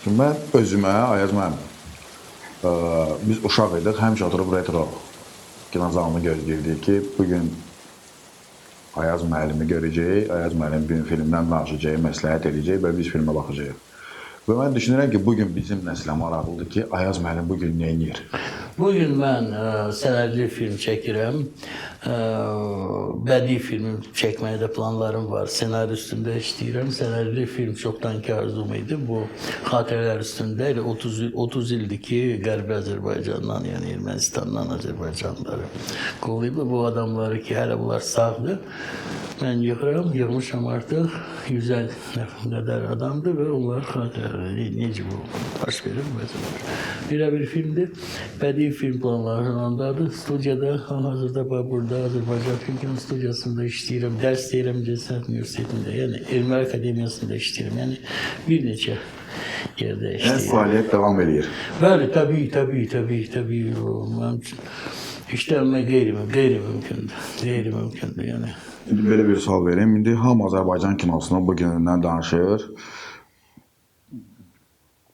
Şimdi mən özümə, Ayaz müəllim, biz uşaq idik, həmişə oturub retro kinozalını gözləyirdik ki, bugün Ayaz müəllimi görəcəyik, Ayaz müəllim bir filmdən danışacaq, məsləhət edəcək və biz filmə baxacağıq. Və mən düşünürəm ki, bugün bizim nəslə maraqlıdır ki, Ayaz müəllim bugün nə edir? Bugün mən sənədli film çəkirəm. Bədii film çəkməyə də planlarım var. Senari üstündə işləyirəm. Sənədli film çoxdanki arzum idi. Bu xatirələr üstündə elə 30 ildir ki, Qərbi Azərbaycandan, yəni Ermənistandan Azərbaycanlıları qollayıblar. Bu adamları ki, hələ bunlar sağdır. Mən yığmışam artıq 150 qədər adamdır və onlar xatirələri necə bu baş verir, belə bir filmdir. Bədii film planlarındadır. Studiyada, hazırda burada Azərbaycan Film Studiyasında işləyirəm. Dərs deyirəm Cəsət Universitetində, yəni Elmlər Akademiyasında işləyirəm. Yəni bir neçə yerdə işləyirəm. Yəni fəaliyyət davam edir. Bəli, təbii. Mənim üçün işləmək qeyri-mümkündür, yəni. İndi belə bir sual vereyim. İndi hamı Azərbaycan kinosunun bugünündən danışır.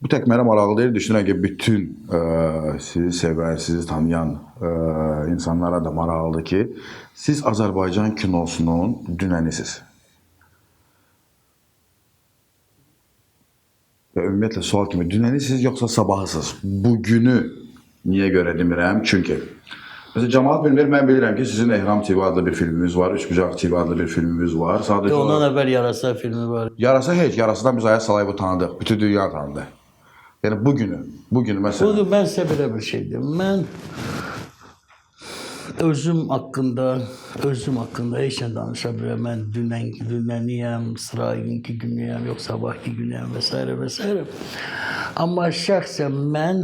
Bu tək mənə maraqlı deyil. Düşünürəm ki, bütün sizi sevən, sizi tanıyan insanlara da maraqlıdır ki, siz Azərbaycan kinosunun dünənisiniz. Və ümumiyyətlə sual kimi, dünənisiniz yoxsa sabahısınız? Bugünü niyə görə demirəm? Çünki mesela cəmaət bilmir, mən bilirəm ki, sizin Ehram TV adlı bir filmimiz var, Üçbucaq TV adlı bir filmimiz var. Sadəcə ondan əvvəl Yarasa filmi var. Yarasa heç, Yarasıdan biz Ayaz Salayevi tanıdıq, bütün dünya tanıdı. Yəni bugünü məsələn. Bugün mən sizə belə bir şey deyim. Mən özüm haqqında heç nə danışa bilirəm. Mən dünəniyəm, İsrail'inki günüyəm, yox sabahki günüyəm və s. Amma şəxsən mən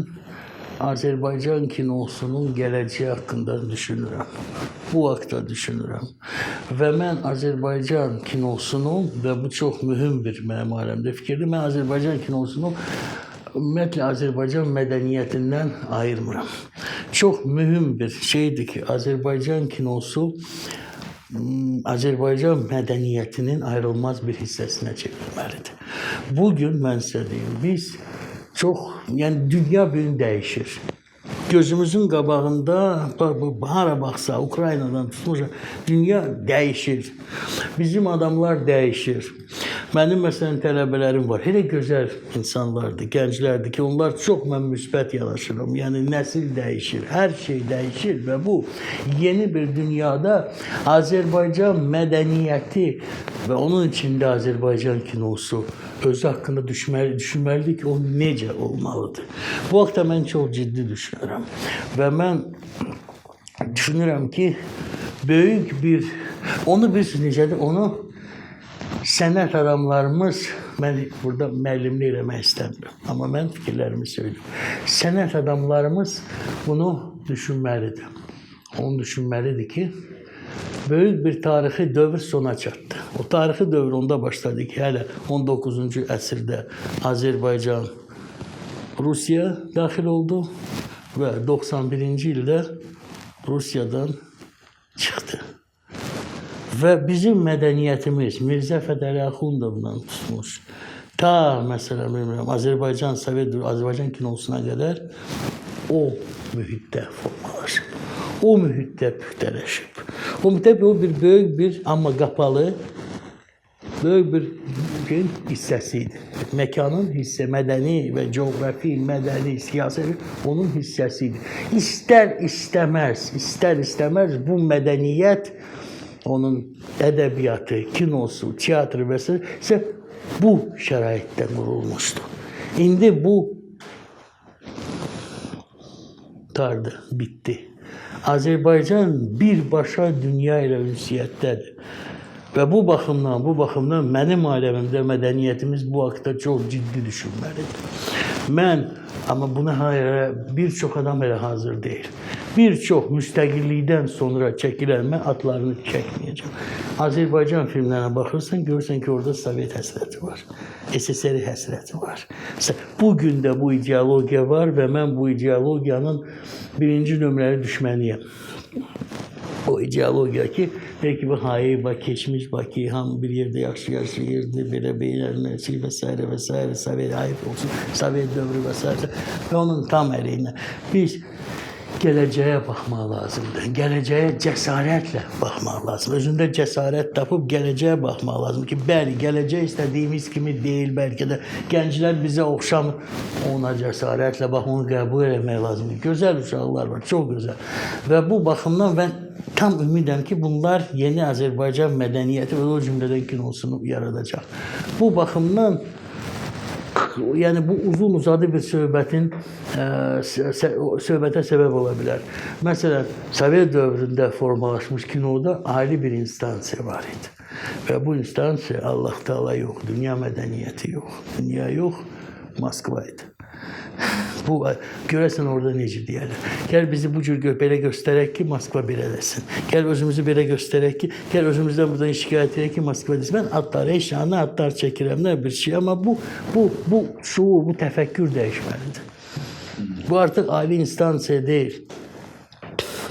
Azərbaycan kinosunun gələcəyi haqqında düşünürəm. Bu haqda düşünürəm. Və mən Azərbaycan kinosunun, və bu çox mühüm bir mənim aləmdə fikirdir, mən Azərbaycan kinosunu ümumiyyətlə Azərbaycan mədəniyyətindən ayırmıram. Çox mühüm bir şeydir ki, Azərbaycan kinosu Azərbaycan mədəniyyətinin ayrılmaz bir hissəsinə çevrilməlidir. Bugün mən sizə deyim, biz yəni dünya bugün dəyişir. Gözümüzün qabağında hara baxsa, Ukraynadan tutmuş, dünya dəyişir. Bizim adamlar dəyişir. Mənim məsələn tələbələrim var. Elə gözəl insanlardır, gənclərdir ki, onlar çox mən müsbət yanaşıram. Yəni nəsil dəyişir, hər şey dəyişir və bu yeni bir dünyada Azərbaycan mədəniyyəti və onun içində Azərbaycan kinosu özü haqqında düşünməlidir ki, o necə olmalıdır. Bu haqda mən çox ciddi düşünürəm. Və mən düşünürəm ki, böyük bir, onu bilirsiniz necədir, onu sənət adamlarımız, mən burada müəllimlik eləmək istəmirəm, amma mən fikirlərimi söyləyim. Sənət adamlarımız bunu düşünməlidir. Onu düşünməlidir ki, böyük bir tarixi dövr sona çatdı. O tarixi dövr onda başladı ki, hələ 19-cu əsrdə Azərbaycan Rusiya daxil oldu və 91-ci ildə Rusiyadan çıxdı. Və bizim mədəniyyətimiz Mirzə Fətəli Axundovdan tutmuş, ta məsələn bilmirəm, Azərbaycan kinosuna qədər o mühitdə formalaşıb. O mühitdə püxtələşib. O mühitdə bir böyük bir, amma qapalı, böyük bir hissəsi idi. Məkanın mədəni və coğrafi, mədəni, siyasi onun hissəsi idi. İstər istəməz bu mədəniyyət, onun ədəbiyyatı, kinosu, teatrı və s. bu şəraitdə qurulmuşdu. İndi bu qurtardı, bitdi. Azərbaycan birbaşa dünya ilə ünsiyyətdədir. Və bu baxımdan mənim aləmimdə mədəniyyətimiz bu haqda çox ciddi düşünməlidir. Amma buna bir çox adam elə hazır deyil. Bir çox müstəqillikdən sonra çəkilənmə adlarını çəkməyəcəm. Azərbaycan filmlərinə baxırsan, görürsən ki, orada Sovet həsrəti var. SSR həsrəti var. Bugün də bu ideologiya var və mən bu ideologiyanın birinci nömrəli düşməniyəm. O o ideologiya ki, deyir ki, bu hayır, bak, keçmiş Bakı, hamı bir yerdə yaxşı yaşayırdı, belə beylərlə, və s. Sovet ayıb olsun, Sovet dövrü və s. Və onun tam əleyhinə. Biz gələcəyə baxmaq lazımdır. Gələcəyə cəsarətlə baxmaq lazımdır. Özündə cəsarət tapıb gələcəyə baxmaq lazımdır ki, bəli, gələcək istədiyimiz kimi deyil, bəlkə də gənclər bizə oxşamır. Ona cəsarətlə bax, onu qəbul etmək lazımdır. Gözəl uşaqlar var, çox gözəl. Və bu baxımdan mən tam ümidəm ki, bunlar yeni Azərbaycan mədəniyyəti və o cümlədən kinosunu yaradacaq. Bu baxımdan yəni bu uzun uzadı bir söhbətə səbəb ola bilər. Məsələn, Sovet dövründə formalaşmış kinoda ayrı bir instansiya var idi. Və bu instansiya Allah Teala yox, dünya mədəniyyəti yox, dünya yox, Moskva idi. Bu, görəsən orada necə deyərlər. Gəl bizi bu cür belə göstərək ki, Moskva belə desin. Gəl özümüzü belə göstərək ki, gəl özümüzdən buradan şikayət edək ki, Moskva desin. Mən adlar, eşyanı adlar çəkirəm, nə bir şey. Amma bu şuur, bu təfəkkür dəyişməlidir. Bu artıq ali instansiya deyil.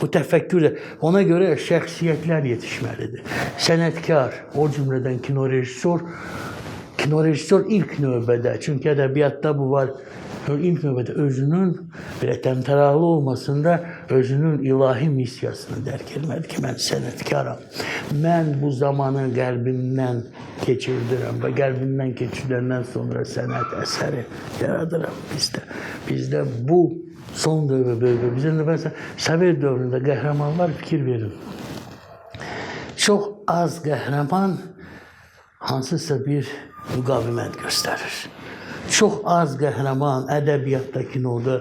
Bu təfəkkür, ona görə şəxsiyyətlər yetişməlidir. Sənətkar, o cümlədən kino rejissor ilk növbədə, çünki ədəbiyyatda bu var, ilk növbədə özünün belə təmtəraqlı olmasında özünün ilahi missiyasını dərk etməlidir ki, mən sənətkaram. Mən bu zamanı qəlbimdən keçirdirəm və qəlbimdən keçirdəndən sonra sənət əsəri yaradıram bizdə. Bizdə bu son dövrü böyük. Bizim də məsələn, Sovet dövründə qəhrəmanlar fikir verin. Çox az qəhrəman hansısa bir müqavimət göstərir. Çox az qəhrəman ədəbiyyatda, kinoda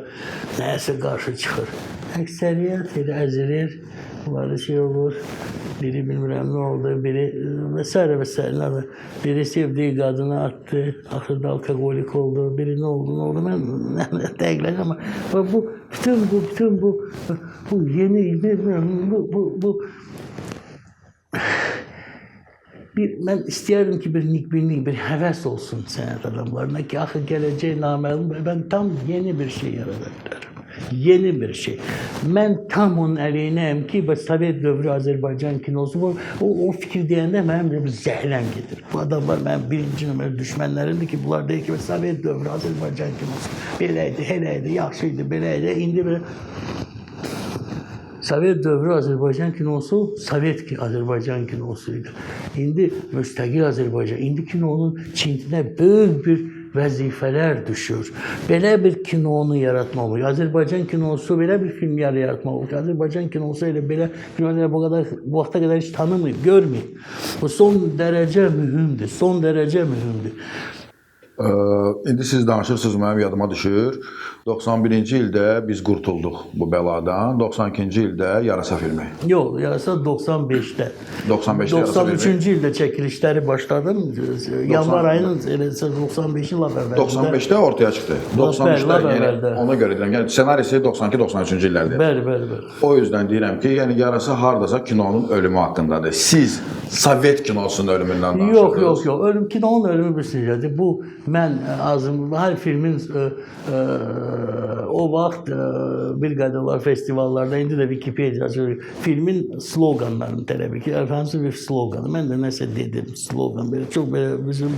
nəyəsə qarşı çıxır. Əksəriyyət elə əzilir, bunları şey olur, biri bilmirəm nə oldu, biri və s. Biri sevdiyi qadını attı, axırda alkoqolik oldu, biri nə oldu, mən dəqiqləşəm. Amma bütün bu yeni, bu mən istəyərdim ki, bir nikbinlik, bir həvəs olsun sənət adamlarına ki, axı gələcək naməlum, mən tam yeni bir şey yarada bilərəm. Yeni bir şey. Mən tam onun əleyhinəyəm ki, Sovet dövrü Azərbaycan kinosu var. O fikir deyəndə mənim bir zəhləm gedir. Bu adamlar mənim birinci nömrə düşmənlərimdir ki, bunlar deyir ki, Sovet dövrü Azərbaycan kinosu belə idi, elə idi, yaxşı idi, belə idi, indi belə. Sovet dövrü Azərbaycan kinosu Sovet Azərbaycan kinosuydu. İndi müstəqil Azərbaycan, indi kinonun Çintinə böyük bir vəzifələr düşür. Belə bir kinonu yaratmaq olur. Azərbaycan kinosu belə bir film yaratmaq olur. Azərbaycan kinosu elə belə filmləri bu vaxta qədər heç tanımayıb, görməyib. Bu son dərəcə mühümdür, son dərəcə mühümdür. İndi siz danışırsınız, mənim yadıma düşür. 91-ci ildə biz qurtulduq bu bəladan. 92-ci ildə Yarasa filmi. Yox, Yarasa 95-də. 95-də Yarasa filmi. 93-cü ildə çəkilişləri başladım. Yanvar ayının 95-in lap əvvəlində. 95-də ortaya çıxdı. 93-də, yəni ona görə deyirəm. Yəni ssenarisi 92-93-cü illərdir. Bəli. O yüzdən deyirəm ki, yəni Yarasa hardasa kinonun ölümü haqqındadır. Siz Sovet kinosunun ölümündən danışırsınız. Yox. Kinonun ölümü bir şeydir. Bu mən hər filmin o vaxt bir qədərlər festivallarda, indi də Wikipedia filmin sloqanlarını tələb edir. Efendim bir sloqanı. Mən də nəsə dedim sloqan. Belə çox belə bizim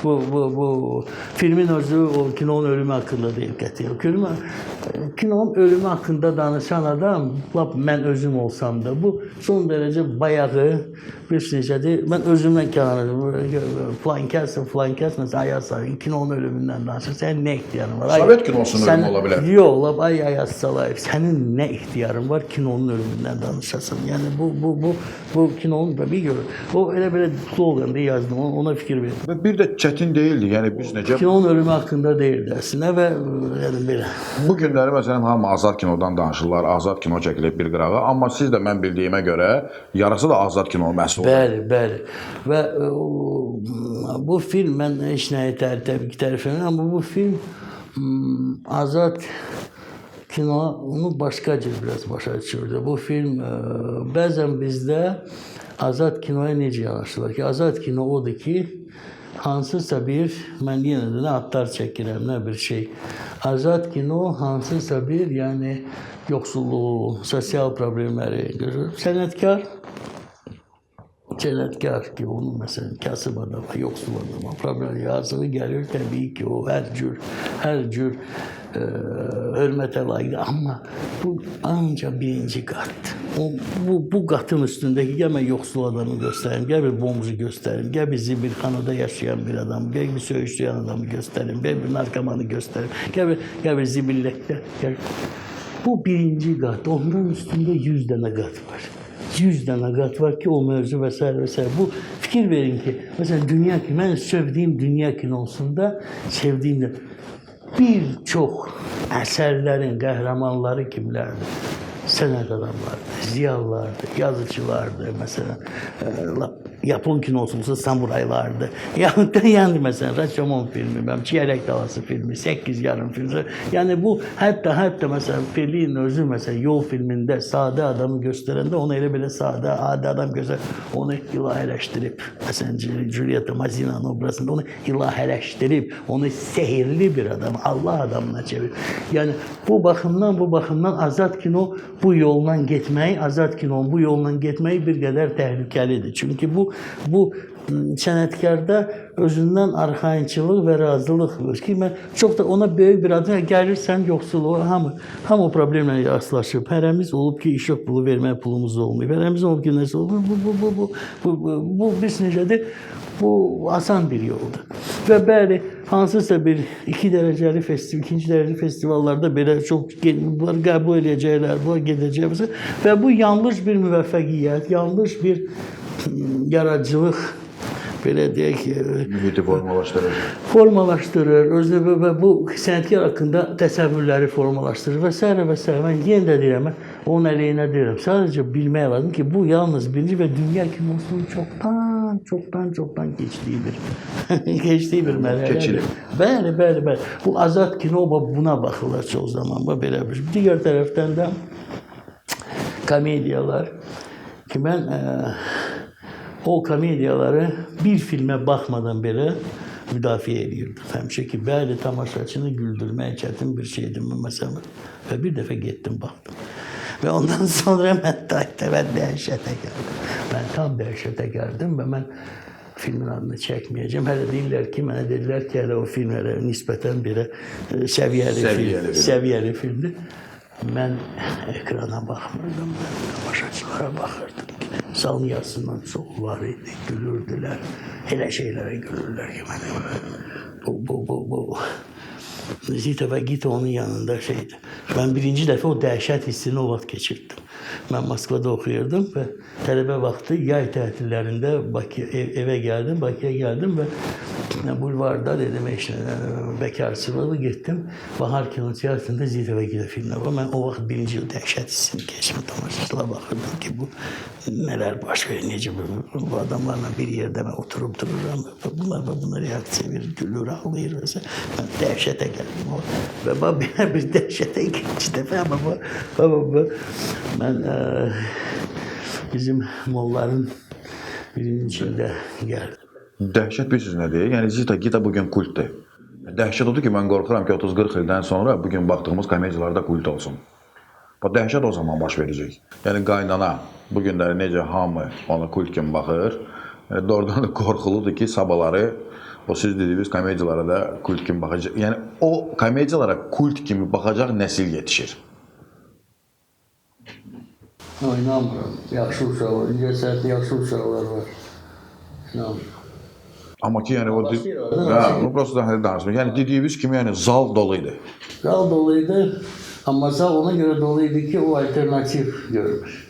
bu filmin özü o kinonun ölümü haqqında deyil qətiyyən. Kinonun ölümü haqqında danışan adam, lap mən özüm olsam da bu son dərəcə bayağı bir şeydir. Mən özümdən kənarım. Filan kəs Ayasa kinonun ölümündən danışır. Sənin nə ixtiyarın var? Sovet kinosunun ölümü ola bilər. Yox, lap Ayas Salayev. Sənin nə ixtiyarın var kinonun ölümündən danışasın? Yəni bu kinonun bir görür. O elə belə sloqanda yazdım. Ona fikir verin. Bir də çətin deyildi. Yəni biz necə kinonun ölümü haqqında deyildi əslində və yəni belə. Bu günləri məsələn hamı azad kinodan danışırlar. Azad kino çəkilib bir qırağa. Amma siz də mən bildiyimə görə Yarasa da azad kino məhsuludur. Bəli. Və bu film mən heç nəyi təbii ki, tərif edirəm, amma bu film azad kinonu başqa cür biraz başa düşürdü. Bu film bəzən bizdə azad kinoya necə yanaşırlar ki, azad kino odur ki, hansısa bir, mən yenə də adlar çəkirəm, nə bir şey. Azad kino hansısa bir, yəni yoxsulluğu, sosial problemləri görür. Sənətkar ki, onun məsələn kasıb adama, yoxsul adama problem yazığı gəlir. Təbii ki, o hər cür hörmətə layiqdir. Amma bu ancaq birinci qatdır. Bu qatın üstündəki gəl mən yoxsul adamı göstərim, gəl bir bombuzu göstərim, gəl bir zibilxanada yaşayan bir adamı, gəl bir söyüşlüyən adamı göstərim, gəl bir narkomanı göstərim, gəl bir zibilləkdə. Bu birinci qat. Ondan üstündə 100 dənə qat var. 100 dənə qat var ki, o mövzu və s. və s. Bu fikir verin ki, məsələn, dünya ki, mən sevdiyim dünya kinosunda sevdiyim bir çox əsərlərin qəhrəmanları kimlərdir? Sənət adamlardır, ziyalılardır, yazıcılardır, məsələn, Yapon kinosu samuraylardır. Yəni məsələn, Rashomon filmi, Çiyələk Dalası filmi, 8 yarım filmi. Yəni bu hətta məsələn, Fellinin özü məsələn, Yol filmində sadə adamı göstərəndə onu elə belə sadə, adi adam göstərir. Onu ilahələşdirib, məsələn, Giulietta Mazzina'nın obrazında onu ilahələşdirib, onu sehirli bir adam, Allah adamına çevirir. Yəni bu baxımdan azad kino bu yolla getməyi bir qədər təhlükəlidir. Çünki bu sənətkarda özündən arxayınçılıq və razılıq var ki, mən çox da ona böyük bir adım gəlirsən yoxsulluğa, hamı o problemlə rastlaşıb. Hərəmiz olub ki, iş pulu vermək pulumuz olmayıb. Hərəmiz olub ki, nəsə olub. Bu bir necədir? Bu asan bir yoldur. Və bəli, hansısa bir ikinci dərəcəli festivallarda belə çox bunlar qəbul edəcəklər, bunlar gedəcək və bu yanlış bir müvəffəqiyyət, yanlış bir yaradıcılıq, belə deyək ki, mühiti formalaşdırır, özünü və bu sənətkar haqqında təsəvvürləri formalaşdırır və s. və s. Mən yenə də deyirəm, onun əleyhinə deyirəm. Sadəcə bilmək lazım ki, bu yalnız birinci və dünya kinosunun çoxdan keçdiyi bir mərhələdir. Bəli. Bu azad kino buna baxırlar çox zaman. Belə bir. Digər tərəfdən də komediyalar ki, mən o komediyaları bir filmə baxmadan belə müdafiə edirdim. Həmişə ki, bəli, tamaşaçını güldürmək çətin bir şeydir məsələn. Və bir dəfə getdim, baxdım. Və ondan sonra mən dəhşətə gəldim. Mən tam dəhşətə gəldim və mən filmin adını çəkməyəcəm. Hələ deyirlər ki, mənə dedilər ki, hələ o film nisbətən belə səviyyəli filmdir. Mən ekrana baxmırdım, mən tamaşaçılara baxırdım ki, salın yazısından çox var idi, gülürdülər, elə şeylərə gülürlər ki, bu Zita və Gita onun yanında şeydir. Mən birinci dəfə o dəhşət hissini o vaxt keçirdim. Mən Moskvada oxuyordum və tələbə vaxtı yay tətillərində evə gəldim, Bakıya gəldim və bulvarda dedim, bekarsılığı getdim. Bahar Kinoteatrında Zita və Gita filmine var. Mən o vaxt birinci dəhşət hissini keçirdim. Tamaşaçılara baxırdım ki, bu nələr baş verir, necə bu adamlarla bir yerdə mən oturub dururam. Bunlar reaksiya verir, gülür, ağlayır və s. Mən dəhşətə gəldim. Və belə bir dəhşətə ikinci dəfə mən bizim molların birinin içində gəldim. Dəhşət bir söz nədir? Yəni Zita Gita bugün kultdur. Dəhşət odur ki, mən qorxuram ki 30-40 ildən sonra bugün baxdığımız komediyalarda kult olsun. Bu dəhşət o zaman baş verəcək. Yəni qaynana bugün də necə hamı ona kult kimi baxır. Doğrudan da qorxuludur ki, sabahları o siz dediyiniz komediyalara da kult kimi baxacaq. Yəni o komediyalara kult kimi baxacaq nəsil yetişir. İnanmıram. Yaxşı uşaqlar, incəsətli yaxşı uşaqlar var. İnanmıram. Amma ki, yəni o bu prosta danışmır. Yəni dediyiniz kimi, yəni zal dolu idi. Zal dolu idi, amma zal ona görə dolu idi ki, o alternativ görmür.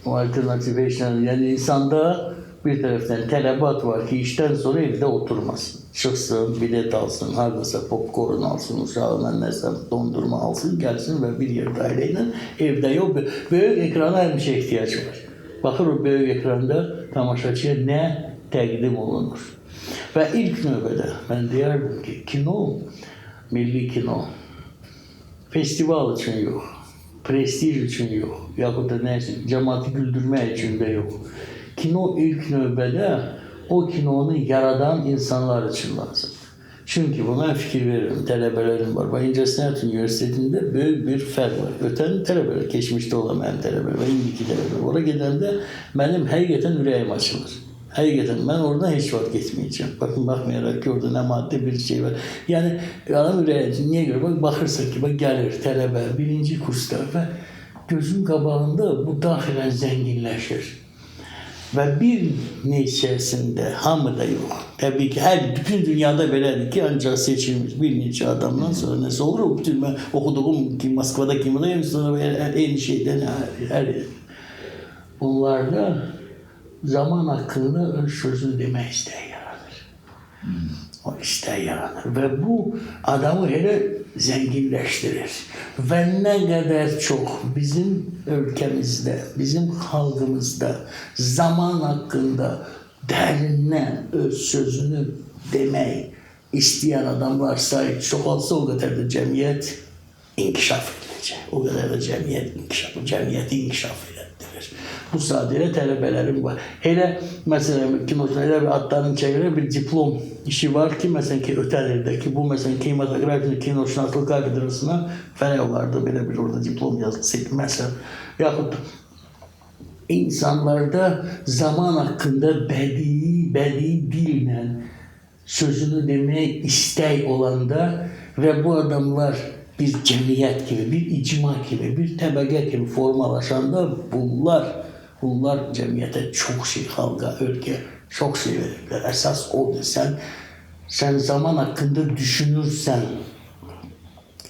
O alternativ işlər, yəni insanda bir tərəfdən tələbat var ki, işdən sonra evdə oturmasın. Çıxsın, bilet alsın, haradasa popcorn alsın, uşağına nəsə dondurma alsın, gəlsin və bir yerdə ailə ilə evdə yox. Böyük ekrana həmişə ehtiyac var. Baxır o böyük ekranda tamaşaçıya nə təqdim olunur. Və ilk növbədə mən deyərdim ki, kino, milli kino, festival üçün yox, prestij üçün yox, yaxud da nəsə, cəmaatı güldürmək üçün də yox. Kino ilk növbədə o kinonu yaradan insanlar üçün lazımdır. Çünkü buna fikir veririm. Talebelerim var. Baş İncəsənət Üniversitesi'nde büyük bir fark var. Öten tələbələr, geçmişte olamayan tələbələr ve indiki tələbələr. Oraya gedəndə benim həqiqətən ürəyim açılır. Həqiqətən ben oradan hiç vaxt getmeyeceğim. Bakın bakmayarak ki orada ne madde bir şey var. Yani adam ürəyi niye göre bak bakırsan ki bak gelir tələbə birinci kursda ve gözün qabağında bu daxilən zənginləşir. Ve bir neçəsində hamıda yok. Tabii ki bütün dünyada belədir ki ancak seçilmiş bir neçə adamdan sonra nəsə olur. O bütün ben okuduğum ki Moskva'da kimdeyim sonra aynı şeyden her yer. Bunlarda zaman hakkında öz sözünü demək istəyi yaranır. O isteği yaranır. Ve bu adamı hele zenginleştirir. Ve ne kadar çok bizim ülkemizde, bizim halkımızda zaman hakkında derinden öz sözünü demeyi isteyen adam varsa çok olsa o kadar da cemiyet inkişaf edecek. O kadar da cemiyeti inkişaf ettirir. Bu sadece talebelerim var. Hele mesela kinoda bir adların çevirə bir diplom işi var ki mesela ki ötəlerdəki bu mesela kinematografi kinoşünaslıq kafedrasına fərq vardı belə bir orada diplom yazılsaydı mesela. Yaxud insanlarda zaman hakkında bedi dille sözünü demeye istek olanda ve bu adamlar bir cemiyet gibi, bir icma gibi, bir təbəqə gibi formalaşanda bunlar cemiyete çok şey, halka, ülke çok şey verirler. Esas odur. Sen zaman hakkında düşünürsen,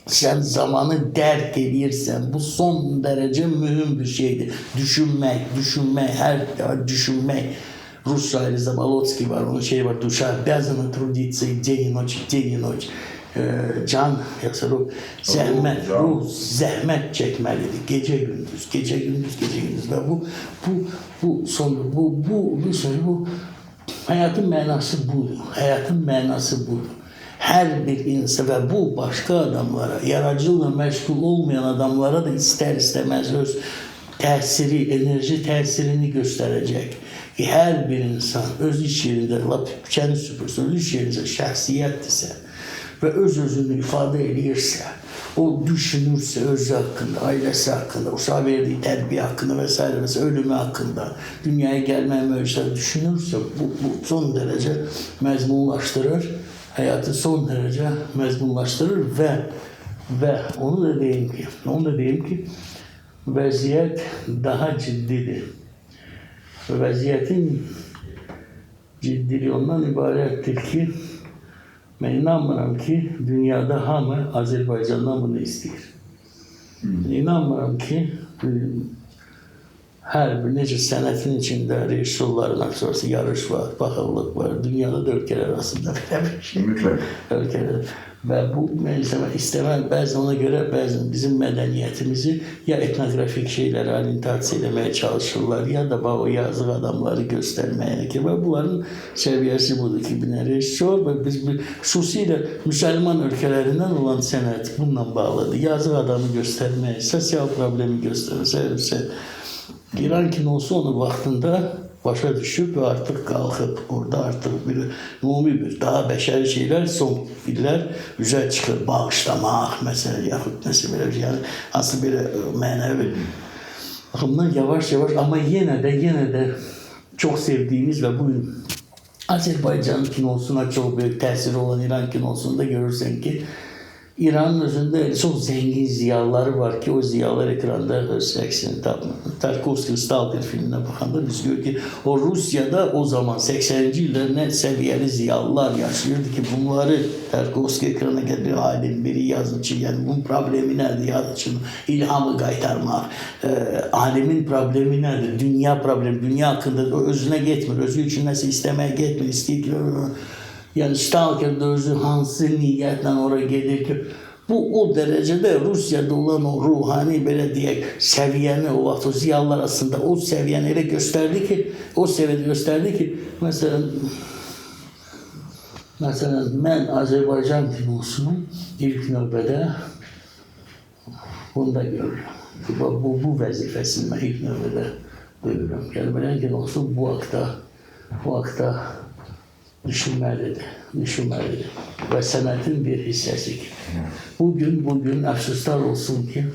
sen zamanı derk edirsən, bu son derece mühim bir şeydir. Düşünmek, düşünmek. Rus şairi Zabolotski var, onun şeyi var, duşa обязана трудиться день и ночь. Can yoksa ruh zahmet çekmelidir. Gece gündüz ve bu hayatın manası budur. Her bir insan ve bu başka adamlara, yaratıcılıkla meşgul olmayan adamlara da ister istemez öz enerji tesirini gösterecek. Ki her bir insan öz iş yerinde, kendi süpürsün, öz iş yerinde şahsiyettirse ve özünü ifade edirsə, o düşünürsə özü hakkında, ailesi hakkında, uşağa verdiği terbiye hakkında vesaire mesela ölümü hakkında, dünyaya gelme mevzuları düşünürsə bu son derece məzmunlaştırır, hayatı son derece məzmunlaştırır ve onu da diyeyim ki vəziyyət daha ciddidir. Vəziyyətin ciddiliği ondan ibarətdir ki ben inanmıram ki dünyada hamı Azerbaycan'dan bunu istiyor. İnanmıram ki her bir nece senetin içinde rejissorların sonrası yarış var, bakanlık var. Dünyada da ülkeler arasında böyle bir şey. Ülkeler. Ve bu istemem bazen ona göre bazen bizim medeniyetimizi ya etnografik şeyleri halini tahsis etmeye çalışırlar ya da o yazık adamları göstermeye ki ve bunların seviyesi budur ki bir rejissor ve biz xüsusilə Müslüman ülkelerinden olan senet bununla bağlıdır. Yazık adamı göstermeye, sosyal problemi gösterirse İran kinosu onu vaxtında başa düşüp ve artık kalkıp orada artık bir umumi bir daha beşeri şeyler son iller güzel çıkır. Bağışlamak mesela yahut nasıl böyle yani aslında bir manevi bakımdan yavaş ama yine de çok sevdiğimiz ve bugün Azerbaycan kinosuna çok büyük tesiri olan İran kinosunda görürsen ki İran'ın özünde çok zengin ziyaları var ki o ziyalar ekranda öz əksini tapmır. Tarkovski Stalker filmine bakanda biz görürük ki o Rusya'da o zaman 80'ci yıllar ne seviyeli ziyalılar yaşıyordu ki bunları Tarkovski ekrana getiriyor. Alim biri yazıcı yani bunun problemi nedir yazıcının ilhamı qaytarmaq. Alimin problemi nedir? Dünya problemi. Dünya hakkında özüne getmir. Özü için nəsə istemeye getmir. İstəyir yani Stalker'da özü hansı niyetle oraya gelir ki bu o derecede Rusya'da olan o ruhani böyle diye seviyeni o vaxt o ziyalılar arasında o seviyeni ele gösterdi ki mesela ben Azerbaycan kinosunun ilk növbədə bunu da görürüm. Bu vəzifəsini ben ilk növbədə görürüm. Yani ben kinosu bu haqda düşünməlidir və sənətin bir hissəsidir. Bugün əfsuslar olsun ki,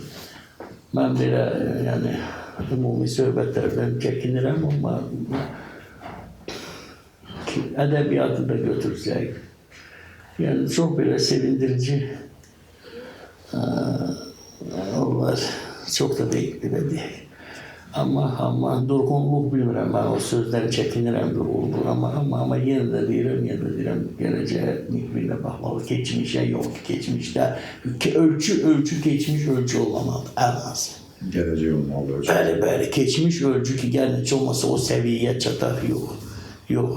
mən belə yəni ümumi söhbətlərdən çəkinirəm, amma ədəbiyyatı da götürsək, yəni çox belə sevindirici onlar çox da deyil, belə deyək. Amma durğunluq bilmirəm, mən o sözdən çəkinirəm durğunluq, amma yenə də deyirəm, gələcəyə mühümlə baxmalı, keçmişə yox, keçmişdə ölçü keçmiş ölçü olmalıdır, ən azı. Gələcək olmalı ölçü. Bəli, keçmiş ölçü ki, gəl heç olmasa o səviyyəyə çatar, yox.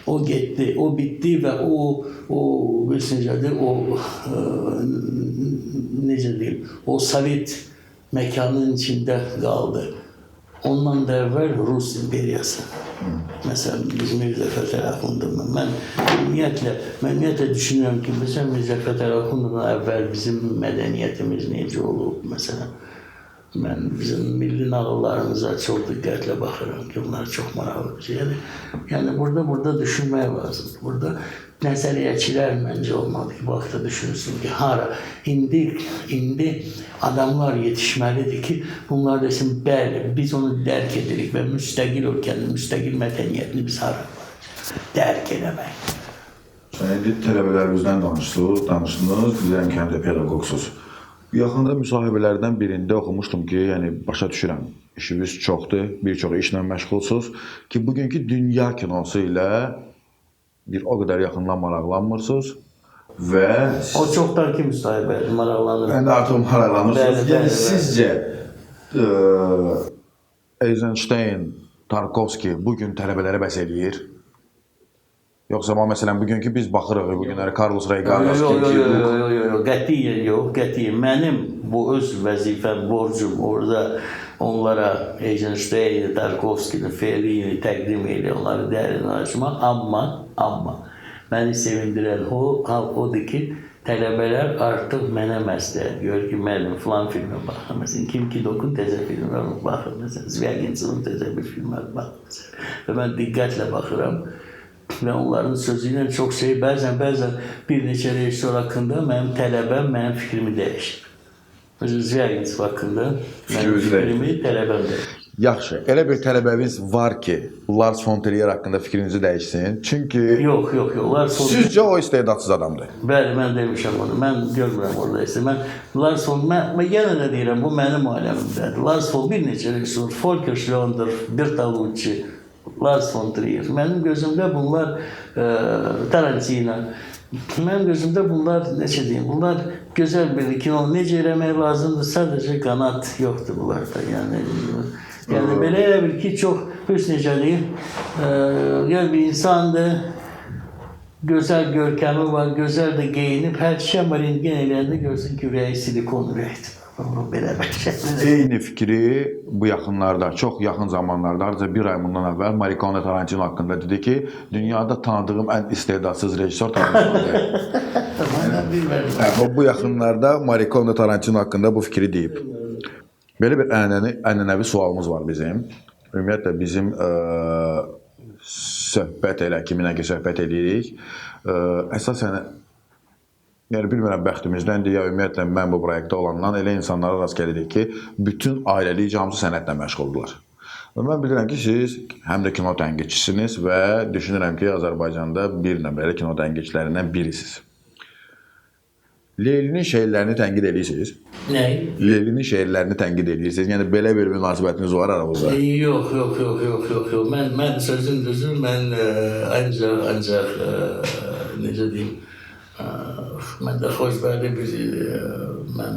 O getdi, o bitdi və necə deyim, o Sovet məkanın içində qaldı. Ondan da əvvəl Rus imperiyası. Məsələn, biz Mirzə Fətəli Axundovla. Mən ümumiyyətlə düşünürəm ki, məsələn, Mirzə Fətəli Axundovla əvvəl bizim mədəniyyətimiz necə olub, məsələn. Mən bizim milli nağıllarımıza çox diqqətlə baxıram ki, onlar çox maraqlıdır. Yəni burada düşünmək lazımdır. Burada nəzəriyyəçilər məncə olmalı ki, vaxtda düşünsün ki, hara, indi adamlar yetişməlidir ki, bunlar desin, bəli, biz onu dərk edirik və müstəqil ölkənin, müstəqil mədəniyyətini biz hara dərk eləmək. Sən indi tələbələrimizdən danışdınız, bilirəm ki, həm də pedaqoqsuz. Yaxında müsahibələrdən birində oxumuşdum ki, yəni başa düşürəm, işiniz çoxdur, bir çox işlə məşğulsuz ki, bugünkü dünya kinosu ilə bir o qədər yaxından maraqlanmırsınız və... O çoxdan ki müsahibədir, maraqlanır. Mən də artıq maraqlanırsınız. Yəni sizcə Eisenstein, Tarkovski bugün tələbələrə bəs eləyir? Yoxsa məsələn, bugünkü biz baxırıq, bugünləri Carlos Reygadas qətiyyən yox, qətiyyən. Mənim bu öz vəzifəm, borcum orada onlara Eisenstein, Tarkovskini, Fellini təqdim edir, onları dərin açmaq. Amma məni sevindirən odur ki, tələbələr artıq mənə məsləhət görür ki, mənim filan filmə baxın. Məsələn, Kim Ki-dokun təzə filmə baxın. Məsələn, Zvyagintsev təzə bir filmə baxın. Və mən diqqətlə baxıram. Və onların sözü ilə çox şey, bəzən bir neçə rejissor haqqında mənim tələbəm, mənim fikrimi dəyişir. Özür Zvyagintsev haqqında mənim fikrimi tələbəm dəyişir. Yaxşı, elə bir tələbəniz var ki, Lars von Trier haqqında fikrinizi dəyişsin. Çünki... Yox, Sizcə o istedadsız adamdır. Bəli, mən demişəm onu. Mən görmürəm orada isə. Mən yenə də deyirəm, bu mənim aləmimdədir. Lars von bir neçə rejissor, Volker Schlönder, Bertolucci, Lars von Trier. Mənim gözümdə bunlar Tarantino. Mənim gözümdə bunlar, necə deyim, bunlar gözəl bir kino. Necə eləmək lazımdır, sadəcə qanat yoxdur bunlarda. Yəni belə elə bil ki, çox necə deyim, bir insandır, gözəl görkəmi var, gözəl də geyinib, hər şəməlin gen eləyəndə görsün ki, ürəyi silikon ürəkdir. Eyni fikri bu yaxınlarda, çox yaxın zamanlarda, harca bir ay bundan əvvəl Morricone Tarantino haqqında dedi ki, dünyada tanıdığım ən istedadsız rejissor Tarantino'dur. Bu yaxınlarda Morricone Tarantino haqqında bu fikri deyib. Belə bir ənənəvi sualımız var bizim. Ümumiyyətlə bizim söhbət elə, kiminə ki söhbət edirik. Əsasən yəni bilmirəm bəxtimizdəndir ya ümumiyyətlə mən bu proyektdə olandan elə insanlara rast gəlirik ki, bütün ailəlik hamısı sənətlə məşğuldular. Və mən bilirəm ki, siz həm də kino tənqidçisiniz və düşünürəm ki, Azərbaycanda bir nömrəli kino tənqidçilərindən birisiniz. Leylinin şeirlərini tənqid edirsiniz? Nəyi? Leylinin şeirlərini tənqid edirsiniz. Yəni belə bir münasibətiniz var aramızda? Yox. Mən sözün düzü, mən ancaq necə deyim, mən də xoşbəxtli bir, mən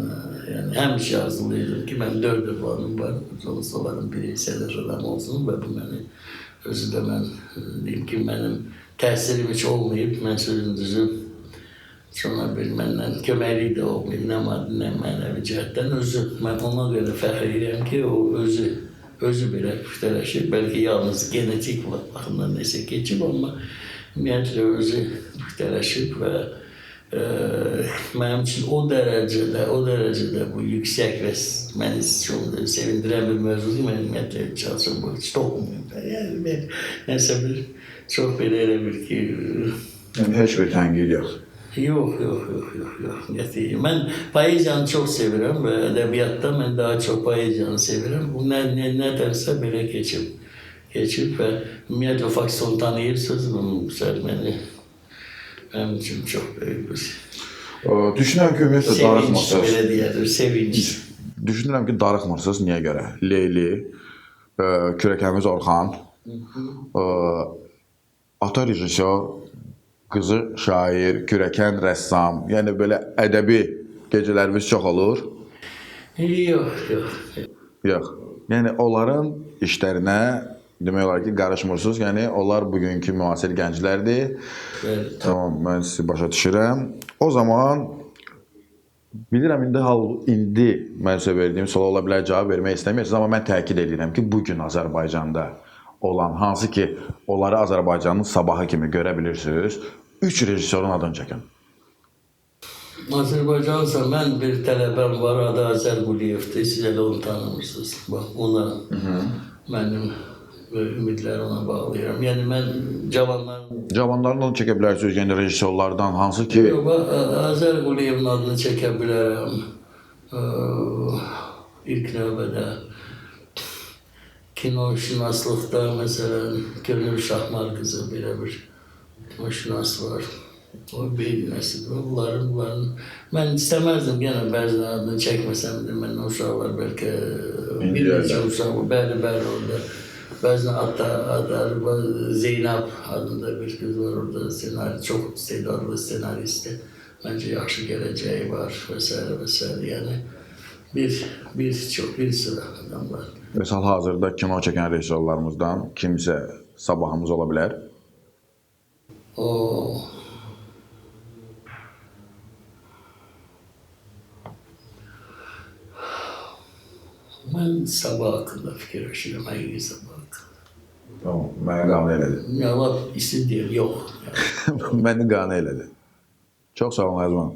həmişə arzulayırım ki, mən 4 övladım var, onların biri sədr adam olsun və bu məni, özü də mən deyim ki, mənim təsirim heç olmayıb, mən sözün düzü, sonra bir məndən köməklik də olmayıb, nə maddi, nə mənəvi cəhətdən özü, mən ona görə fəxr edirəm ki, o özü belə püxtələşir, bəlkə yalnız genetik baxımdan nəsə keçib, amma ümumiyyətlə özü püxtələşib və mənim üçün o dərəcədə bu yüksək və məni çox sevindirən bir mövzudur. Mən ümumiyyətlə çalışım bu heç toxunmayım da. Yəni mən nəsə bir çox belə elə bir ki, Yəni heç bir tənqid yox. yox. Ümumiyyətlə mən poeziyanı çox sevirəm və ədəbiyyatda mən daha çox poeziyanı sevirəm. Bu nədənsə belə keçib və ümumiyyətlə Faksonu tanıyırsınız, bu mənim üçün çox böyük bir Düşünürəm ki, ümumiyyətlə sevinç, darıxmırsınız. belə deyədir, sevinç. Düşünürəm ki, darıxmırsınız. Niyə görə? Leyli, kürəkənimiz Orxan, ata rejissor, qızı şair, kürəkən rəssam, yəni belə ədəbi gecələrimiz çox olur. Yox. Yəni onların işlərinə demək olar ki, qarışmırsınız. Yəni onlar bugünkü müasir gənclərdir. Bəli. Tamam, mən sizi başa düşürəm. O zaman bilirəm indi mən sizə verdiyim suala ola bilər cavab vermək istəmirsiniz, amma mən təkid edirəm ki, bu gün Azərbaycanda olan, hansı ki, onları Azərbaycanın sabahı kimi görə bilirsiniz, 3 rejissorun adını çəkin. Azərbaycansa mən bir tələbəm var, adı Azər Quliyevdir. Siz elə onu tanımırsınız. Bax, ona mənim ümidləri ona bağlayıram. Yəni mən Cavanların adını çəkə bilərsiniz, yəni rejissorlardan, hansı ki... Yox, Azər Quliyevin adını çəkə bilərəm. İlk növbədə kinoşünaslıqda, məsələn, Gönül Şahmar qızı belə bir kinoşünas var. O bir nəsildir. Bunların mən istəməzdim yenə bəzən adını çəkməsəm də mən uşaqlar bəlkə bir neçə uşaq bəli orada. Bəzən adları Zeynəb adında bir qız var orada, çox istedadlı ssenaristdir. Məncə yaxşı gələcəyi var və s. Yəni bir sıra adam var. Məsəl hazırda kino çəkən rejissorlarımızdan kimsə sabahımız ola bilər? Mən sabah haqqında fikirləşirəm, həqiqi sabah haqqında. Tamam, məni qane elədi. Ya, isim deyil, yox. Məni qane elədi. Çox sağ olun, Əzman.